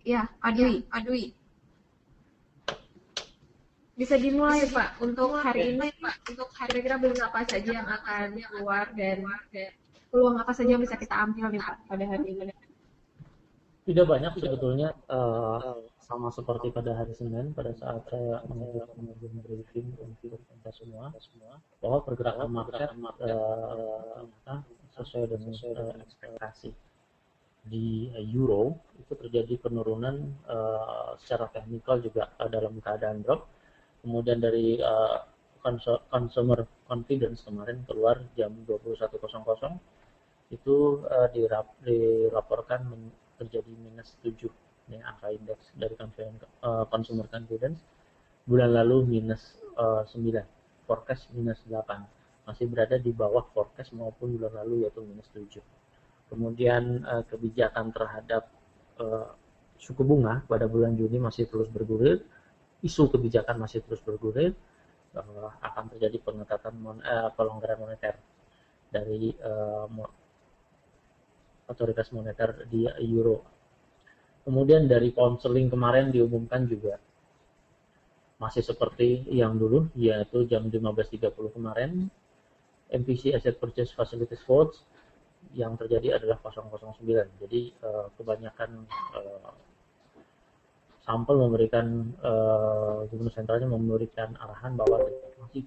Ya, Adwi. Bisa dimulai Pak. Untuk hari ini, kira-kira beli apa saja yang akan keluar dan peluang apa saja yang bisa kita ambil nih Pak pada hari ini? Tidak banyak sebetulnya, sama seperti pada hari Senin pada saat saya melakukan briefing untuk kita semua, bahwa pergerakan market ternyata sesuai dengan ekspektasi. Di Euro itu terjadi penurunan secara teknikal juga dalam keadaan drop. Kemudian dari consumer confidence kemarin keluar jam 21.00 itu dilaporkan terjadi minus 7 nih angka indeks dari consumer confidence. Bulan lalu minus 9, forecast minus 8, masih berada di bawah forecast maupun bulan lalu yaitu minus 7. Kemudian kebijakan terhadap uh, suku bunga pada bulan Juni masih terus bergulir, isu kebijakan masih terus bergulir, akan terjadi pelonggaran moneter dari otoritas moneter di Euro. Kemudian dari konseling kemarin diumumkan juga masih seperti yang dulu, yaitu jam 15.30 kemarin, MPC Asset Purchase Facilities Votes yang terjadi adalah 009. Jadi kebanyakan sampel memberikan gubernur sentralnya memberikan arahan bahwa masih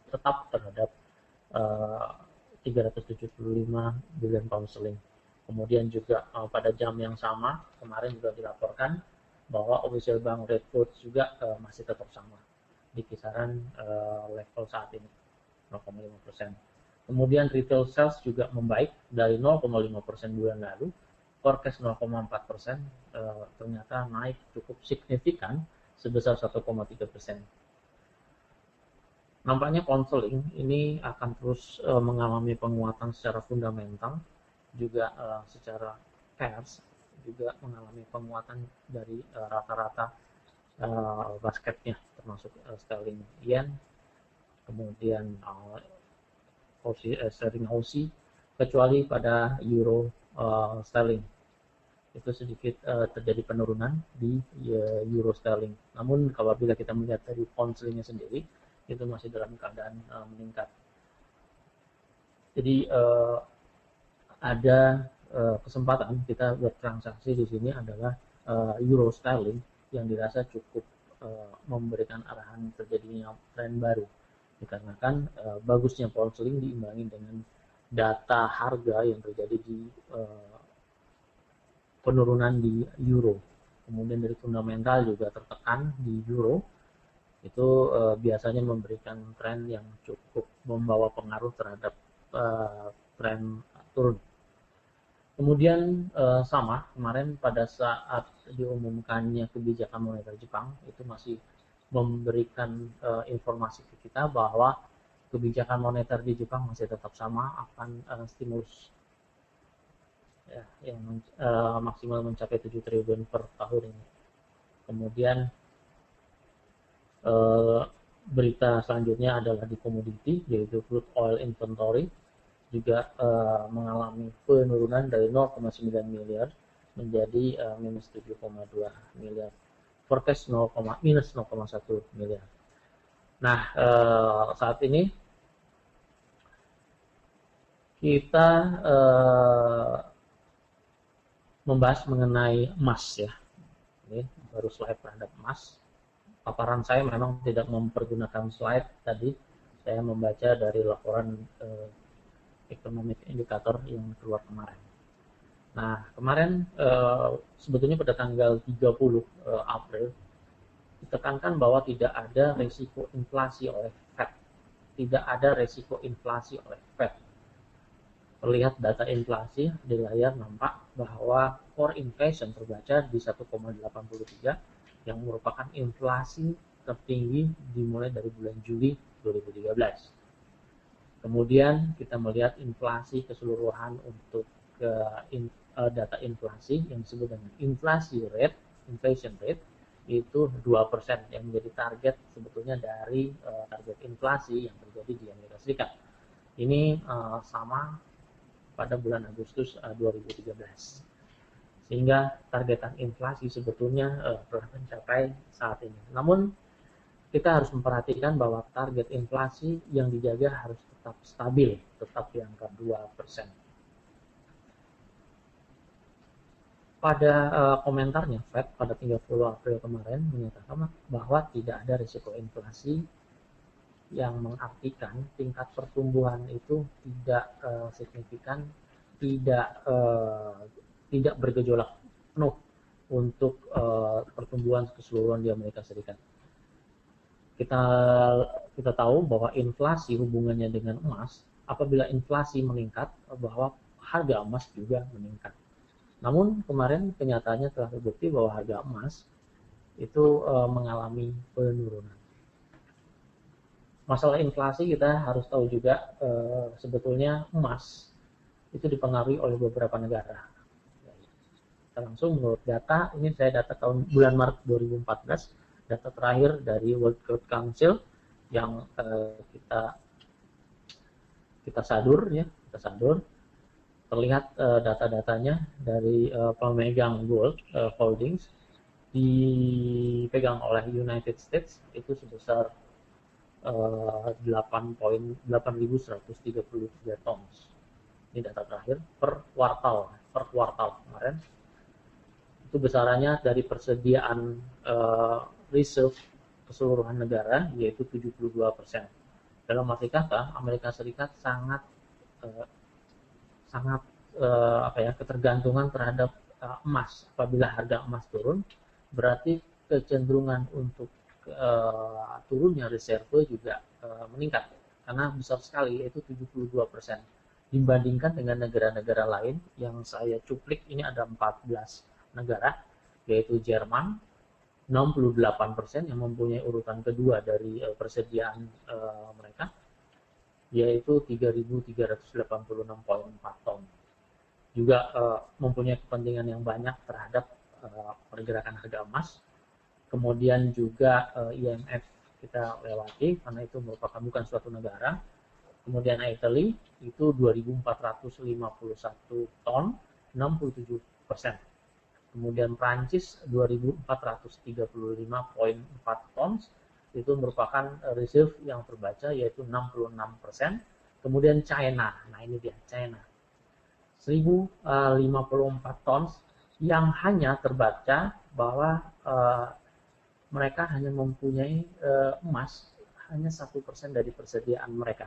tetap terhadap 375 billion pound sterling. Kemudian juga pada jam yang sama kemarin juga dilaporkan bahwa official bank rate quotes juga masih tetap sama di kisaran level saat ini 0,5%. Kemudian retail sales juga membaik dari 0,5% bulan lalu, forecast 0,4%, ternyata naik cukup signifikan sebesar 1,3%. Nampaknya konseling ini akan terus mengalami penguatan secara fundamental, juga secara pairs juga mengalami penguatan dari rata-rata basketnya, termasuk sterling yen, kemudian sterling Aussie, kecuali pada euro sterling itu sedikit terjadi penurunan di euro sterling. Namun kalau bila kita melihat dari pound sterlingnya sendiri itu masih dalam keadaan meningkat. Jadi ada kesempatan kita bertransaksi di sini adalah euro sterling yang dirasa cukup memberikan arahan terjadinya tren baru, dikarenakan bagusnya pound sterling diimbangi dengan data harga yang terjadi di penurunan di euro. Kemudian dari fundamental juga tertekan di euro, itu biasanya memberikan tren yang cukup membawa pengaruh terhadap tren turun. Kemudian sama kemarin pada saat diumumkannya kebijakan moneter Jepang itu masih memberikan informasi ke kita bahwa kebijakan moneter di Jepang masih tetap sama, akan stimulus ya, yang maksimal mencapai 7 triliun per tahun ini. Kemudian berita selanjutnya adalah di komoditi, yaitu crude oil inventory juga mengalami penurunan dari 0,9 miliar menjadi minus 7,2 miliar, forecast minus 0,1 miliar. Nah, saat ini kita membahas mengenai emas ya. Ini baru slide terhadap emas. Paparan saya memang tidak mempergunakan slide tadi. Saya membaca dari laporan economic indikator yang keluar kemarin. Nah, kemarin sebetulnya pada tanggal 30 April ditekankan bahwa tidak ada resiko inflasi oleh Fed. Tidak ada resiko inflasi oleh Fed. Terlihat data inflasi di layar, nampak bahwa core inflation terbaca di 1,83 yang merupakan inflasi tertinggi dimulai dari bulan Juli 2013. Kemudian kita melihat inflasi keseluruhan untuk data inflasi yang disebut dengan inflation rate itu 2% yang menjadi target sebetulnya dari target inflasi yang terjadi di Amerika Serikat. Ini sama pada bulan Agustus 2013. sehingga targetan inflasi sebetulnya telah mencapai saat ini. Namun kita harus memperhatikan bahwa target inflasi yang dijaga harus tetap stabil, tetap di angka 2%. Pada komentarnya, Fed pada 30 April kemarin menyatakan bahwa tidak ada risiko inflasi, yang mengartikan tingkat pertumbuhan itu tidak signifikan, tidak bergejolak penuh untuk pertumbuhan keseluruhan di Amerika Serikat. Kita tahu bahwa inflasi hubungannya dengan emas. Apabila inflasi meningkat, bahwa harga emas juga meningkat. Namun kemarin kenyataannya telah terbukti bahwa harga emas itu mengalami penurunan. Masalah inflasi kita harus tahu juga sebetulnya emas itu dipengaruhi oleh beberapa negara. Kita langsung menurut data, ini saya data tahun bulan Maret 2014, data terakhir dari World Trade Council yang kita sadur. Terlihat data-datanya dari pemegang gold holdings dipegang oleh United States itu sebesar 8.133 tons. Ini data terakhir per kuartal kemarin. Itu besarannya dari persediaan reserve keseluruhan negara yaitu 72%. Dalam arti kata, Amerika Serikat sangat ketergantungan terhadap emas. Apabila harga emas turun, berarti kecenderungan untuk turunnya reserve juga meningkat karena besar sekali, yaitu 72%. Dibandingkan dengan negara-negara lain yang saya cuplik, ini ada 14 negara, yaitu Jerman 68% yang mempunyai urutan kedua dari persediaan mereka, yaitu 3.386,4 ton. Juga mempunyai kepentingan yang banyak terhadap pergerakan harga emas. Kemudian juga IMF kita lewati karena itu merupakan bukan suatu negara. Kemudian Italy itu 2.451 ton, 67%. Kemudian Prancis 2.435,4 ton, itu merupakan reserve yang terbaca yaitu 66%. Kemudian China, nah ini dia China, 1.054 ton yang hanya terbaca bahwa mereka hanya mempunyai emas hanya 1% dari persediaan mereka.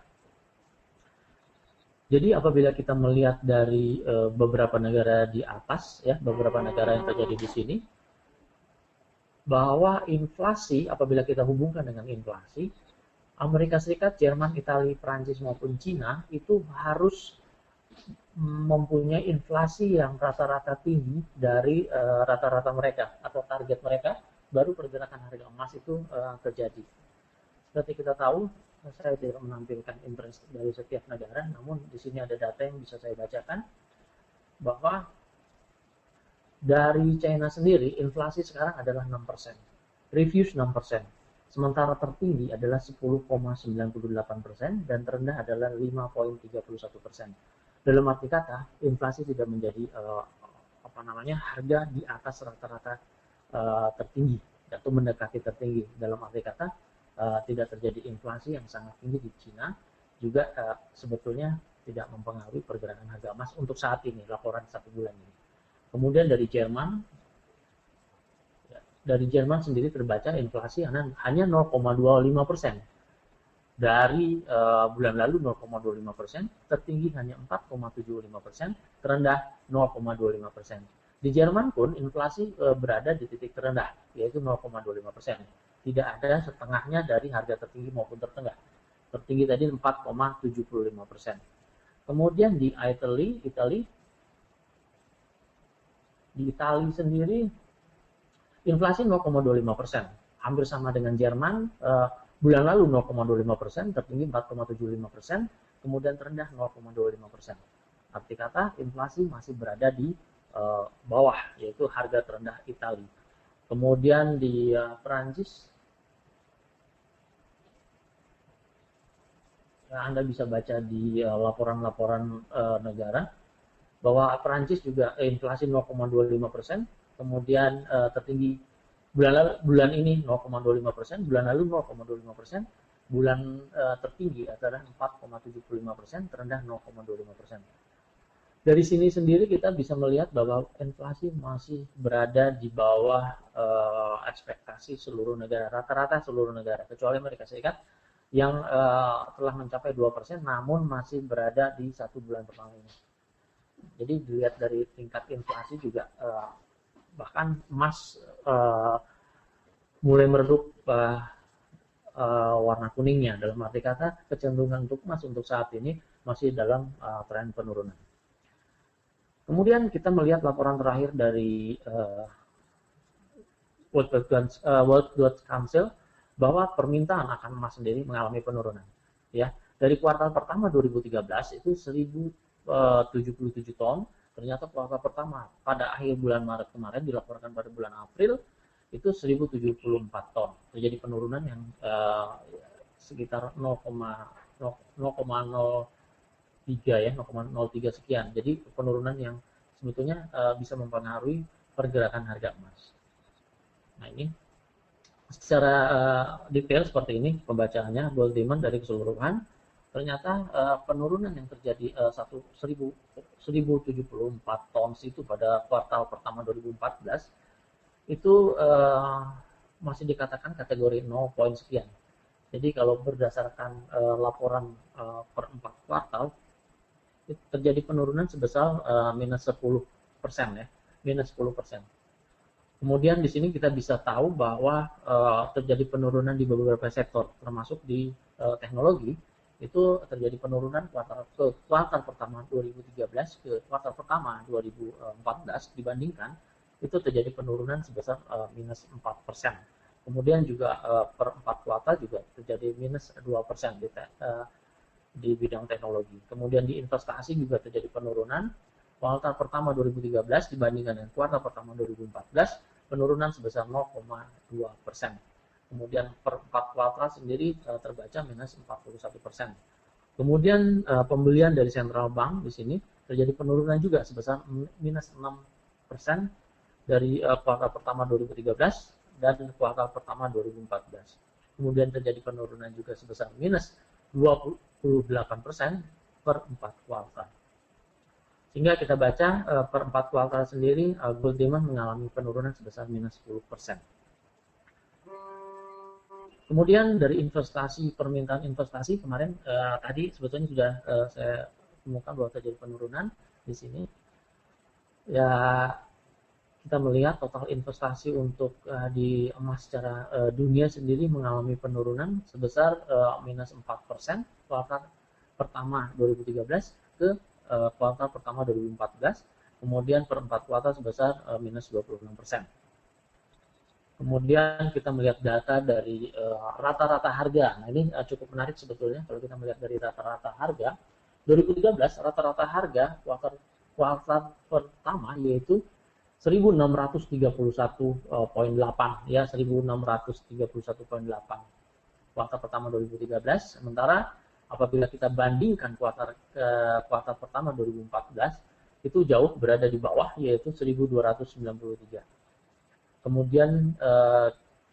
Jadi apabila kita melihat dari beberapa negara di atas, ya beberapa negara yang terjadi di sini, bahwa inflasi apabila kita hubungkan dengan inflasi, Amerika Serikat, Jerman, Italia, Prancis maupun Cina itu harus mempunyai inflasi yang rata-rata tinggi dari rata-rata mereka atau target mereka, baru pergerakan harga emas itu terjadi. Seperti kita tahu, saya tidak menampilkan interest dari setiap negara, namun di sini ada data yang bisa saya bacakan bahwa dari China sendiri inflasi sekarang adalah 6%, reviews 6%, sementara tertinggi adalah 10,98% dan terendah adalah 5,31%. Dalam arti kata, inflasi tidak menjadi harga di atas rata-rata tertinggi atau mendekati tertinggi. Dalam arti kata, tidak terjadi inflasi yang sangat tinggi di Cina, juga sebetulnya tidak mempengaruhi pergerakan harga emas untuk saat ini, laporan 1 bulan ini. Kemudian dari Jerman sendiri terbaca inflasi hanya 0,25%. Dari bulan lalu 0,25%, tertinggi hanya 4,75%, terendah 0,25%. Di Jerman pun inflasi berada di titik terendah, yaitu 0,25%. Tidak ada setengahnya dari harga tertinggi maupun tertengah. Tertinggi tadi 4,75%. Kemudian di Italia sendiri inflasi 0,25%, hampir sama dengan Jerman. Bulan lalu 0,25%, tertinggi 4,75%, kemudian terendah 0,25%. Arti kata inflasi masih berada di bawah, yaitu harga terendah Italia. Kemudian di Perancis, Anda bisa baca di laporan-laporan negara bahwa Perancis juga inflasi 0,25%, kemudian tertinggi bulan ini 0,25%, bulan lalu 0,25%, bulan tertinggi adalah 4,75%, terendah 0,25%. Dari sini sendiri kita bisa melihat bahwa inflasi masih berada di bawah ekspektasi seluruh negara, rata-rata seluruh negara, kecuali Amerika Serikat yang telah mencapai 2%, namun masih berada di 1 bulan pertama ini. Jadi dilihat dari tingkat inflasi juga, bahkan emas mulai meredup warna kuningnya, dalam arti kata kecenderungan untuk emas untuk saat ini masih dalam tren penurunan. Kemudian kita melihat laporan terakhir dari World Gold Council bahwa permintaan akan emas sendiri mengalami penurunan. Ya, dari kuartal pertama 2013 itu 1077 ton, ternyata kuartal pertama pada akhir bulan Maret kemarin dilaporkan pada bulan April itu 1074 ton. Terjadi penurunan yang sekitar 0,03 ya, 0,03 sekian. Jadi penurunan yang sebetulnya bisa mempengaruhi pergerakan harga emas. Nah, ini secara detail seperti ini pembacaannya gold demand dari keseluruhan. Ternyata penurunan yang terjadi 1074 ton itu pada kuartal pertama 2014 itu masih dikatakan kategori 0 poin sekian. Jadi kalau berdasarkan laporan per 4 kuartal terjadi penurunan sebesar minus 10% ya, minus 10%. Kemudian di sini kita bisa tahu bahwa terjadi penurunan di beberapa sektor, termasuk di teknologi. Itu terjadi penurunan kuartal pertama 2013 ke kuartal pertama 2014 dibandingkan, itu terjadi penurunan sebesar minus 4%. Kemudian juga per 4 kuartal juga terjadi minus 2% di bidang teknologi. Kemudian di investasi juga terjadi penurunan. Kuartal pertama 2013 dibandingkan dengan kuartal pertama 2014, penurunan sebesar 0,2%. Kemudian per 4 kuartal sendiri terbaca minus 41%. Kemudian pembelian dari central bank di sini terjadi penurunan juga sebesar minus 6% dari kuartal pertama 2013 dan kuartal pertama 2014. Kemudian terjadi penurunan juga sebesar minus 28% per 4 kuartal. Sehingga kita baca per 4 kuartal sendiri gold demand mengalami penurunan sebesar minus 10%. Kemudian dari investasi, permintaan investasi kemarin tadi sebetulnya sudah saya temukan bahwa terjadi penurunan di sini. Ya, kita melihat total investasi untuk di emas secara dunia sendiri mengalami penurunan sebesar minus 4% kuartal pertama 2013 ke kuartal pertama 2014, kemudian per 4 kuartal sebesar minus 26%. Kemudian kita melihat data dari rata-rata harga. Nah, ini cukup menarik sebetulnya kalau kita melihat dari rata-rata harga. 2013 rata-rata harga kuartal pertama yaitu 1631,8 ya, 1631,8 kuartal pertama 2013. Sementara apabila kita bandingkan kuartal pertama 2014 itu jauh berada di bawah yaitu 1293. Kemudian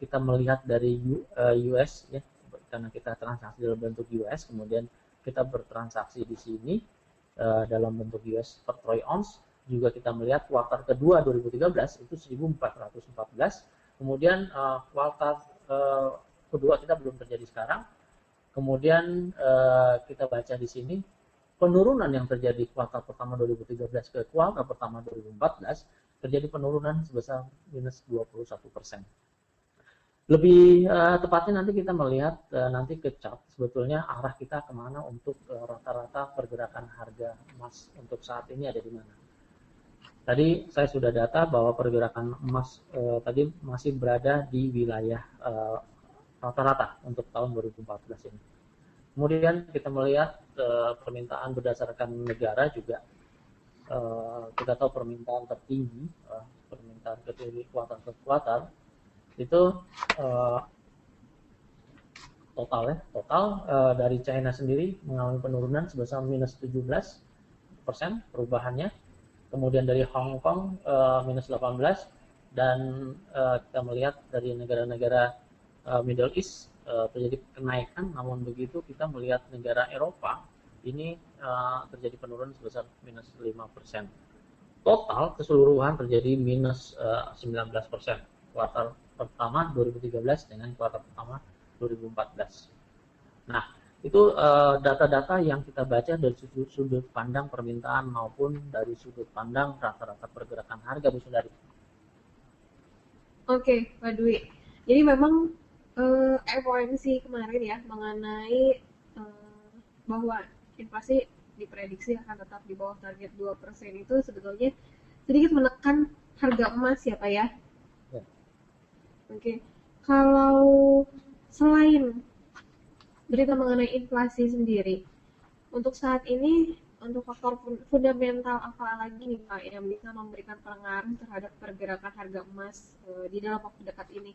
kita melihat dari US ya, karena kita transaksi dalam bentuk US, kemudian kita bertransaksi di sini dalam bentuk US per troy ounce. Juga kita melihat kuartal kedua 2013 itu 1414. Kemudian kuartal kedua kita belum terjadi sekarang. Kemudian kita baca di sini penurunan yang terjadi kuartal pertama 2013 ke kuartal pertama 2014 terjadi penurunan sebesar minus 21%. Lebih tepatnya nanti kita melihat nanti ke chart sebetulnya arah kita kemana untuk rata-rata pergerakan harga emas untuk saat ini ada di mana. Tadi saya sudah data bahwa pergerakan emas tadi masih berada di wilayah rata-rata untuk tahun 2014 ini. Kemudian kita melihat permintaan berdasarkan negara juga. Kita tahu permintaan tertinggi, permintaan tertinggi kuartal ke kuartal itu total dari China sendiri mengalami penurunan sebesar minus 17% perubahannya. kemudian dari Hong Kong minus 18, dan kita melihat dari negara-negara Middle East terjadi kenaikan, namun begitu kita melihat negara Eropa ini terjadi penurunan sebesar minus 5%. Total keseluruhan terjadi minus 19%. Kuartal pertama 2013 dengan kuartal pertama 2014. Nah, itu data-data yang kita baca dari sudut pandang permintaan maupun dari sudut pandang rata-rata pergerakan harga, Bu Sundari. Oke, Pak Dwi. Jadi memang FOMC kemarin ya mengenai bahwa inflasi diprediksi akan tetap di bawah target 2% itu sebetulnya sedikit menekan harga emas ya Pak ya. Ya. Oke. Kalau selain berita mengenai inflasi sendiri, untuk saat ini untuk faktor fundamental apa lagi nih Pak yang bisa memberikan pengaruh terhadap pergerakan harga emas di dalam waktu dekat ini?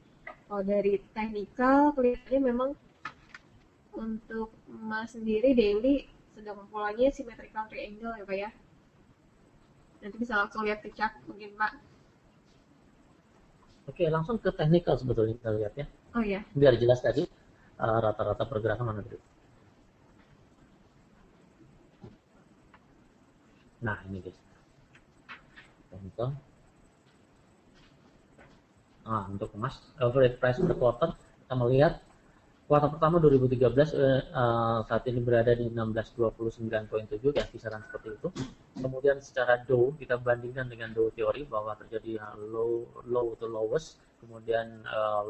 Kalau dari teknikal kelihatannya memang untuk emas sendiri daily sedang polanya symmetrical triangle ya Pak ya. Nanti bisa langsung lihat ke chart mungkin Pak. Oke, langsung ke teknikal sebetulnya kita lihat ya. Oh ya. Biar jelas tadi rata-rata pergerakan mana dulu. Nah, ini guys. Contoh. Nah, untuk emas average price per quarter kita melihat kuartal pertama 2013 saat ini berada di 1629.7 ya, kisaran seperti itu. Kemudian secara Dow kita bandingkan dengan Dow teori bahwa terjadi low to lowest, kemudian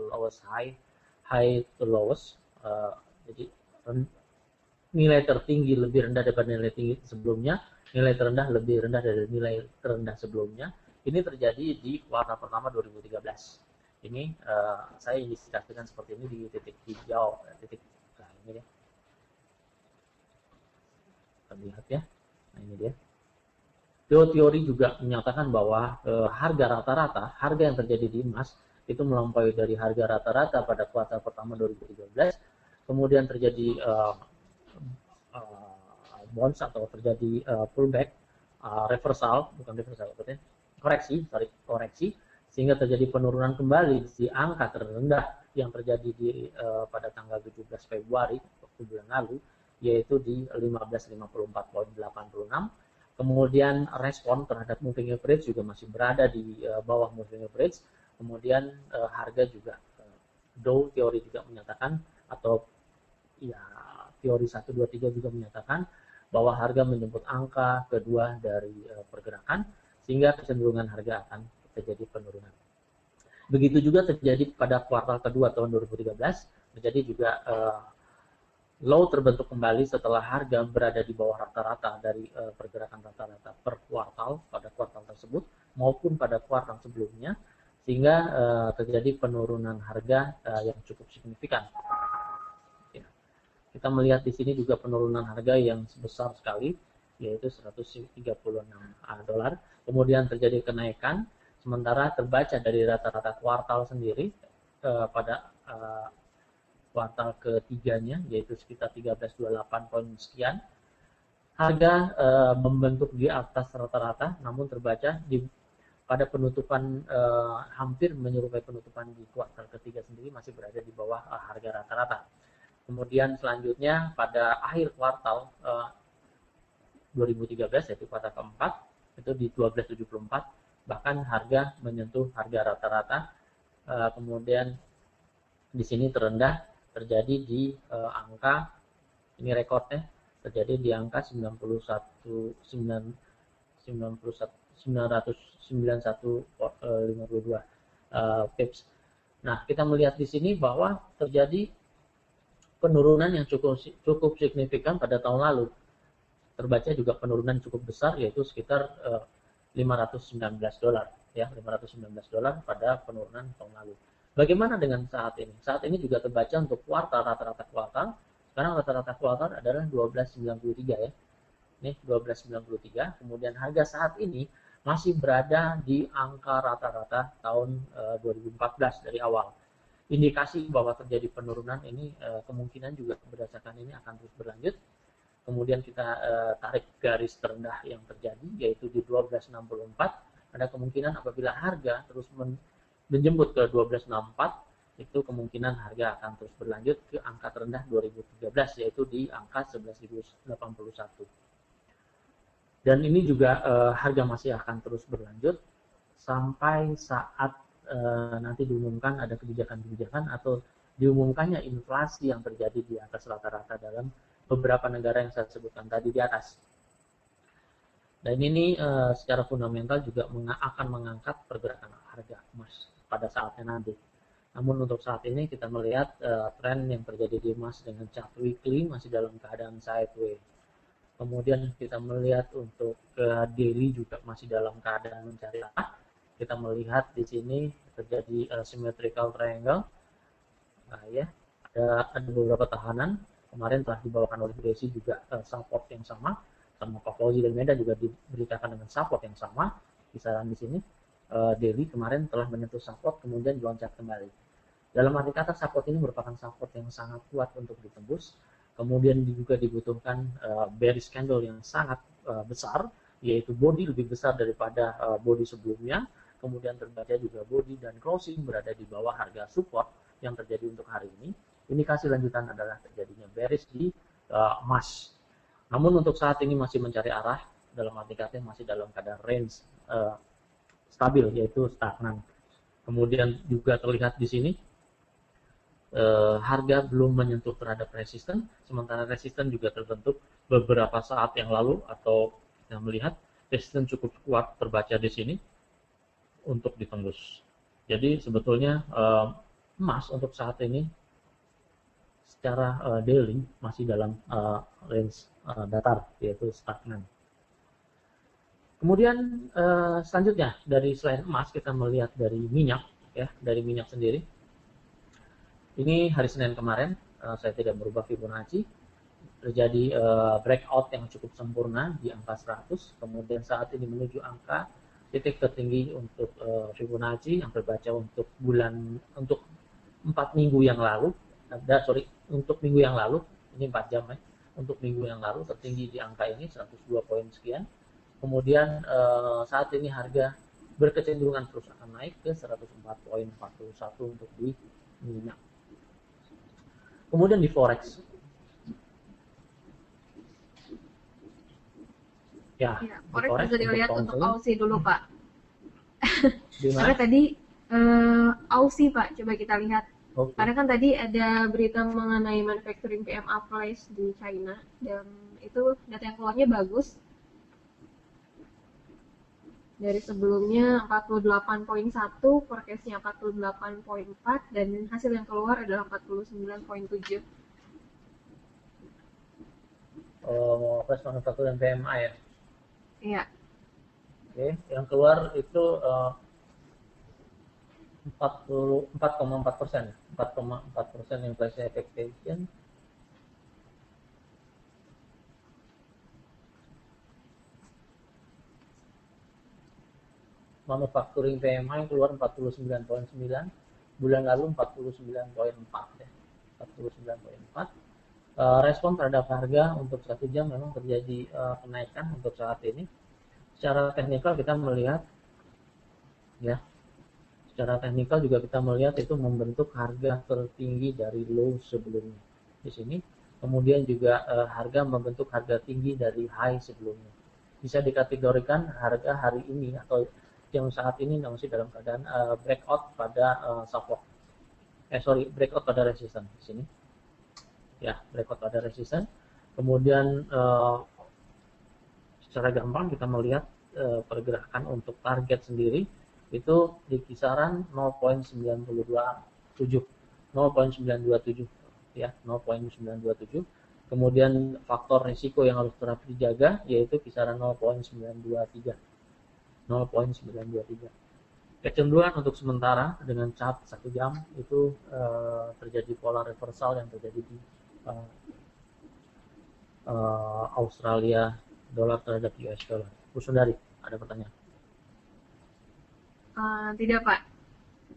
lowest high to lowest. Jadi nilai tertinggi lebih rendah daripada nilai tinggi sebelumnya, nilai terendah lebih rendah dari nilai terendah sebelumnya. Ini terjadi di kuartal pertama 2013. Ini saya indikasikan seperti ini di titik hijau, titik nah ini dia. Kita lihat ya. Nah ini dia. Dow teori juga menyatakan bahwa harga rata-rata, harga yang terjadi di emas itu melampaui dari harga rata-rata pada kuartal pertama 2013. Kemudian terjadi bounce atau terjadi pullback, reversal, bukan reversal, koreksi, sehingga terjadi penurunan kembali di angka terendah yang terjadi pada tanggal 17 Februari waktu bulan lalu, yaitu di 1554.86. Kemudian respon terhadap moving average juga masih berada di bawah moving average. Kemudian harga juga Dow teori juga menyatakan, atau ya teori 1, 2, 3 juga menyatakan bahwa harga menjemput angka kedua dari pergerakan, sehingga kecenderungan harga akan terjadi penurunan. Begitu juga terjadi pada kuartal kedua tahun 2013, terjadi juga low terbentuk kembali setelah harga berada di bawah rata-rata dari pergerakan rata-rata per kuartal pada kuartal tersebut maupun pada kuartal sebelumnya, sehingga terjadi penurunan harga yang cukup signifikan. Ya. Kita melihat di sini juga penurunan harga yang sebesar sekali, yaitu 136 dolar. Kemudian terjadi kenaikan, sementara terbaca dari rata-rata kuartal sendiri pada kuartal ketiganya, yaitu sekitar 1328 poin sekian, harga membentuk di atas rata-rata, namun terbaca pada penutupan hampir menyerupai penutupan di kuartal ketiga sendiri masih berada di bawah harga rata-rata. Kemudian selanjutnya pada akhir kuartal 2013, yaitu kuartal keempat, itu di 1274, bahkan harga menyentuh harga rata-rata. Kemudian di sini terendah terjadi di angka, ini rekornya terjadi di angka 991,52 pips. Nah, kita melihat di sini bahwa terjadi penurunan yang cukup signifikan pada tahun lalu. Terbaca juga penurunan cukup besar, yaitu sekitar 519 dolar, ya, 519 dolar pada penurunan tahun lalu. Bagaimana dengan saat ini? Saat ini juga terbaca untuk kuartal, rata-rata kuartal. Sekarang rata-rata kuartal adalah 1293 ya. Ini 1293. Kemudian harga saat ini masih berada di angka rata-rata tahun 2014 dari awal. Indikasi bahwa terjadi penurunan ini kemungkinan juga berdasarkan ini akan terus berlanjut. kemudian kita tarik garis terendah yang terjadi yaitu di 1264, ada kemungkinan apabila harga terus menjemput ke 1264, itu kemungkinan harga akan terus berlanjut ke angka terendah 2013 yaitu di angka 11.081. Dan ini juga harga masih akan terus berlanjut sampai saat nanti diumumkan ada kebijakan-kebijakan atau diumumkannya inflasi yang terjadi di atas rata-rata dalam beberapa negara yang saya sebutkan tadi di atas. Dan ini secara fundamental juga akan mengangkat pergerakan harga emas pada saatnya nanti. Namun untuk saat ini kita melihat tren yang terjadi di emas dengan chart weekly masih dalam keadaan sideways. Kemudian kita melihat untuk daily juga masih dalam keadaan mencari arah. Kita melihat di sini terjadi symmetrical triangle. Nah, ya, ada beberapa tahanan. Kemarin telah dibawakan oleh Desi juga support yang sama Pak Fauzi dan Meda juga diberitakan dengan support yang sama. Kisaran di sini daily kemarin telah menyentuh support kemudian loncat kembali. Dalam arti kata support ini merupakan support yang sangat kuat untuk ditembus. Kemudian juga dibutuhkan bearish candle yang sangat besar, yaitu body lebih besar daripada body sebelumnya. Kemudian terbaca juga body dan closing berada di bawah harga support yang terjadi untuk hari ini. Indikasi lanjutan adalah terjadinya bearish di emas. Namun untuk saat ini masih mencari arah, dalam arti kata masih dalam keadaan range stabil, yaitu stagnan. Kemudian juga terlihat di sini harga belum menyentuh terhadap resisten, sementara resisten juga terbentuk beberapa saat yang lalu, atau yang melihat resisten cukup kuat terbaca di sini untuk ditembus. Jadi sebetulnya emas untuk saat ini secara daily masih dalam range datar, yaitu stagnan. Kemudian selanjutnya dari selain emas kita melihat dari minyak, ya, dari minyak sendiri. Ini hari Senin kemarin, saya tidak merubah Fibonacci, terjadi breakout yang cukup sempurna di angka 100, kemudian saat ini menuju angka titik tertinggi untuk Fibonacci yang terbaca untuk 4 minggu yang lalu, untuk minggu yang lalu, ini 4 jam ya, untuk minggu yang lalu tertinggi di angka ini 102 poin sekian, kemudian saat ini harga berkecenderungan terus akan naik ke 104.41 untuk di minyak. Kemudian di forex, ya forex bisa dilihat untuk Aussie dulu Pak. Dimana? Karena tadi Aussie Pak, coba kita lihat. Okay. Karena kan tadi ada berita mengenai manufacturing PMI price di China dan itu data yang keluarnya bagus. Dari sebelumnya 48.1, forecast-nya 48.4, dan hasil yang keluar adalah 49.7. Price manufacturing PMI ya? Iya. Oke, yang keluar itu 4,4%, 4,4% inflation expectation. Manufacturing PMI keluar 49.9, bulan lalu 49.4 ya, 49.4. Respon terhadap harga untuk 1 jam memang terjadi kenaikan untuk saat ini. Secara teknikal kita melihat, ya, secara teknikal juga kita melihat itu membentuk harga tertinggi dari low sebelumnya di sini. Kemudian juga harga membentuk harga tinggi dari high sebelumnya. Bisa dikategorikan harga hari ini atau yang saat ini masih dalam keadaan breakout pada support. Breakout pada resisten di sini. Ya, breakout pada resisten. Kemudian secara gampang kita melihat pergerakan untuk target sendiri itu di kisaran 0.927 ya, 0.927. Kemudian faktor risiko yang harus tetap dijaga yaitu kisaran 0.923. Kecenderungan untuk sementara dengan chart 1 jam itu terjadi pola reversal yang terjadi di Australia dolar terhadap US dollar. Bu Sundari, ada pertanyaan? Tidak Pak,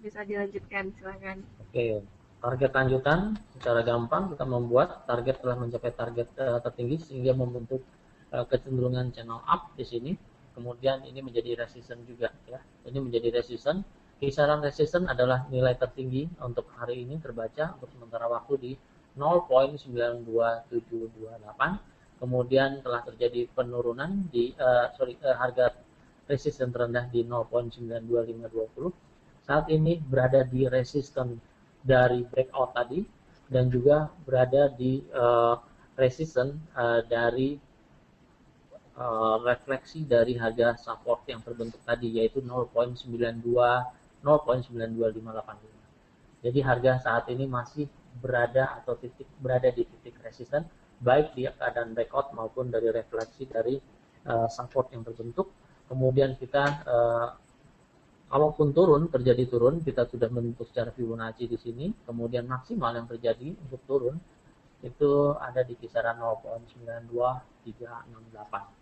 bisa dilanjutkan silakan. Oke. target lanjutan secara gampang kita membuat target telah mencapai target tertinggi sehingga membentuk kecenderungan channel up di sini. Kemudian ini menjadi resistance juga ya. Ini menjadi resistance. Kisaran resistance adalah nilai tertinggi untuk hari ini terbaca untuk sementara waktu di 0.92728. Kemudian telah terjadi penurunan di harga resistance terendah di 0.92520. Saat ini berada di resistance dari breakout tadi dan juga berada di resistance dari refleksi dari harga support yang terbentuk tadi yaitu 0.92585. Jadi harga saat ini masih berada di titik resisten baik di keadaan breakout maupun dari refleksi dari support yang terbentuk. Kemudian kita kalaupun terjadi turun, kita sudah membentuk secara Fibonacci di sini. Kemudian maksimal yang terjadi untuk turun itu ada di kisaran 0.92368.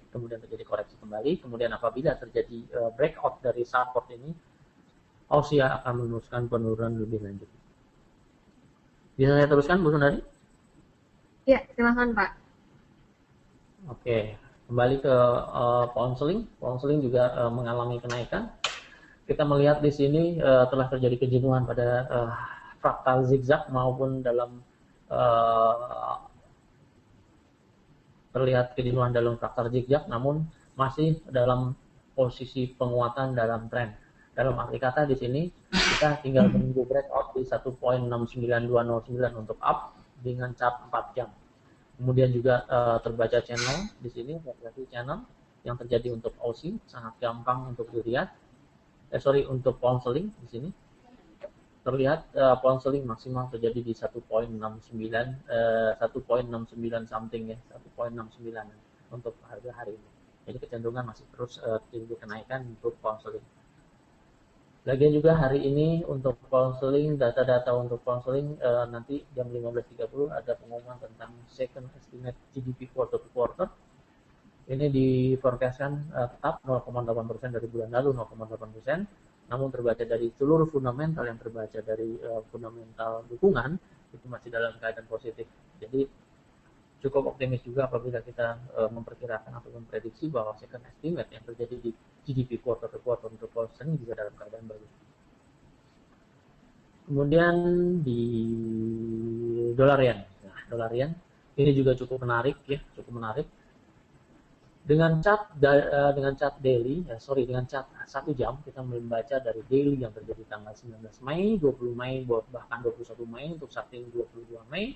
Kemudian terjadi koreksi kembali. Kemudian apabila terjadi breakout dari support ini, Ausia akan meneruskan penurunan lebih lanjut. Bisa saya teruskan, Bu Sundari? Ya, silakan Pak. Oke, kembali ke pound sterling. Pound sterling juga mengalami kenaikan. Kita melihat di sini telah terjadi kejenuhan pada fraktal zigzag maupun dalam terlihat kejenuhan dalam fraktal zigzag, namun masih dalam posisi penguatan dalam tren. Dalam arti kata di sini kita tinggal menunggu breakout di 1.69209 untuk up dengan chart 4 jam. Kemudian juga terbaca channel di sini, refleksi channel yang terjadi untuk Aussie sangat gampang untuk dilihat. Untuk pound sterling di sini terlihat pound sterling maksimal terjadi di 1.69 something ya, 1.69 untuk harga hari ini. Jadi kecenderungan masih terus tinggi kenaikan untuk pound sterling. Lagian juga hari ini untuk pound sterling, data-data untuk pound sterling nanti jam 15.30 ada pengumuman tentang second estimate GDP quarter to quarter. Ini diforecastkan tetap 0,8% dari bulan lalu, 0,8%. Namun terbaca dari seluruh fundamental yang terbaca dari fundamental dukungan itu masih dalam keadaan positif. Jadi cukup optimis juga apabila kita memperkirakan atau memprediksi bahwa second estimate yang terjadi di GDP quarter to quarter untuk pound sterling juga dalam keadaan bagus. Kemudian di dolar yen. Nah, dolar yen ini juga cukup menarik ya, dengan chart dengan chart 1 jam kita membaca dari daily yang terjadi tanggal 19 Mei, 20 Mei, bahkan 21 Mei untuk saat ini 22 Mei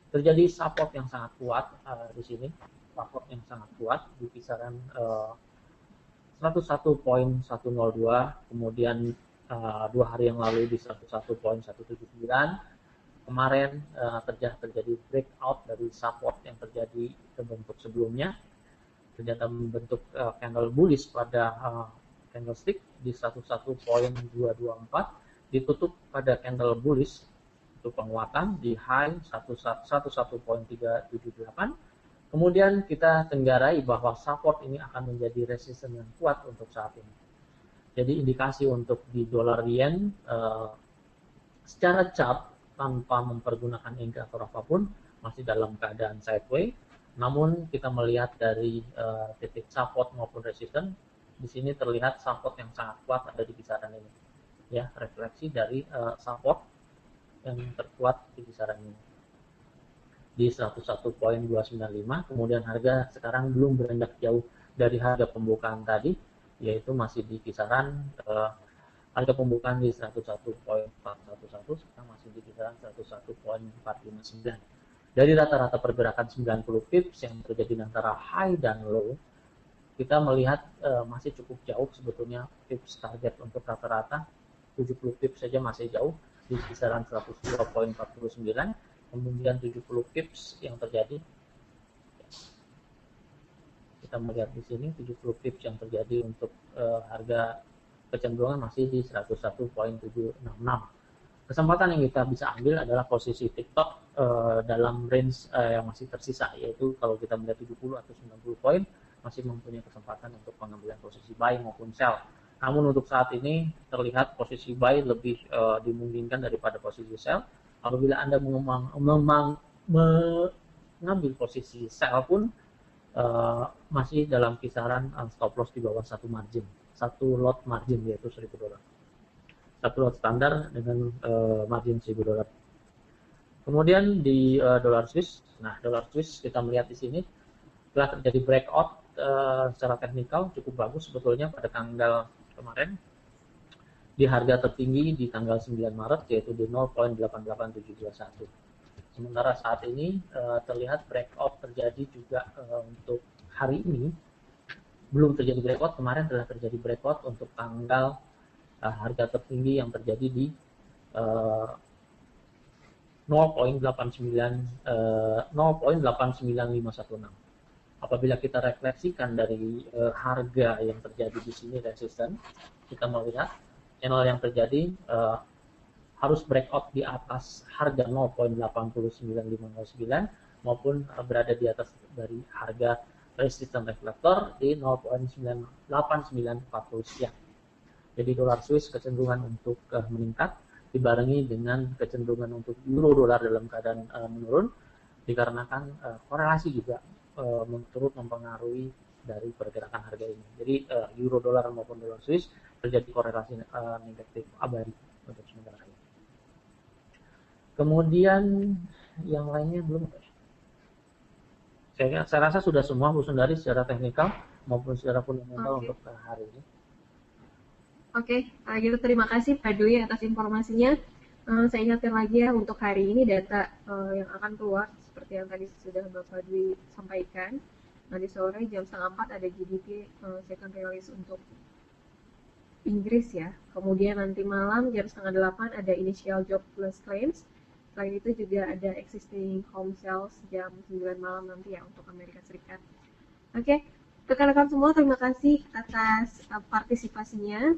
terjadi support yang sangat kuat di sini, support yang sangat kuat di kisaran 101.102, kemudian 2 hari yang lalu di 101.179. Kemarin terjadi breakout dari support yang terbentuk sebelumnya. Ternyata membentuk candle bullish pada candlestick di 101.224, ditutup pada candle bullish untuk penguatan di high 101.378. Kemudian kita tenggarai bahwa support ini akan menjadi resistance yang kuat untuk saat ini. Jadi indikasi untuk di dolar yen secara chart tanpa mempergunakan indikator apapun masih dalam keadaan sideways. Namun kita melihat dari titik support maupun resistance, di sini terlihat support yang sangat kuat ada di kisaran ini. Ya, refleksi dari support yang terkuat di kisaran ini. Di 101.295, kemudian harga sekarang belum beranjak jauh dari harga pembukaan tadi, yaitu masih di kisaran harga pembukaan di 101.411, sekarang masih di kisaran 101.459. Dari rata-rata pergerakan 90 pips yang terjadi antara high dan low, kita melihat masih cukup jauh sebetulnya pips target untuk rata-rata 70 pips saja masih jauh di kisaran 102.49. Kemudian 70 pips yang terjadi, kita melihat di sini 70 pips yang terjadi untuk harga kecenderungan masih di 101.766. Kesempatan yang kita bisa ambil adalah posisi TikTok dalam range yang masih tersisa, yaitu kalau kita melihat 70 atau 90 poin masih mempunyai kesempatan untuk pengambilan posisi buy maupun sell. Namun untuk saat ini terlihat posisi buy lebih dimungkinkan daripada posisi sell. Apabila Anda mengambil posisi sell pun masih dalam kisaran stop loss di bawah satu lot margin, yaitu $1.000. Satu lot standar dengan margin $1.000. Kemudian di dolar Swiss, nah dolar Swiss kita melihat di sini telah terjadi breakout secara teknikal cukup bagus sebetulnya pada tanggal kemarin di harga tertinggi di tanggal 9 Maret yaitu di 0.88721. Sementara saat ini terlihat breakout terjadi juga untuk hari ini. Belum terjadi breakout, kemarin telah terjadi breakout untuk tanggal harga tertinggi yang terjadi di 0.89516. Apabila kita refleksikan dari harga yang terjadi di sini resisten, kita melihat channel yang terjadi harus breakout di atas harga 0.89509 maupun berada di atas dari harga resisten reflektor di 0.8940 sekian. Jadi dolar Swiss kecenderungan untuk meningkat dibarengi dengan kecenderungan untuk euro dolar dalam keadaan menurun dikarenakan korelasi juga turut mempengaruhi dari pergerakan harga ini. Jadi euro dolar maupun dolar Swiss terjadi korelasi negatif abadi untuk sementara ini. Kemudian yang lainnya belum ada. Saya rasa sudah semua Bu Sundari secara teknikal maupun secara fundamental untuk hari ini. Oke, gitu terima kasih Pak Dwi atas informasinya. Saya ingatkan lagi ya untuk hari ini data yang akan keluar seperti yang tadi sudah Bapak Dwi sampaikan. Nanti sore jam 3:30 ada GDP second release untuk Inggris ya. Kemudian nanti malam jam 7:30 ada initial jobless claims. Selain itu juga ada existing home sales jam 9 malam nanti ya untuk Amerika Serikat. Oke, rekan-rekan semua terima kasih atas partisipasinya.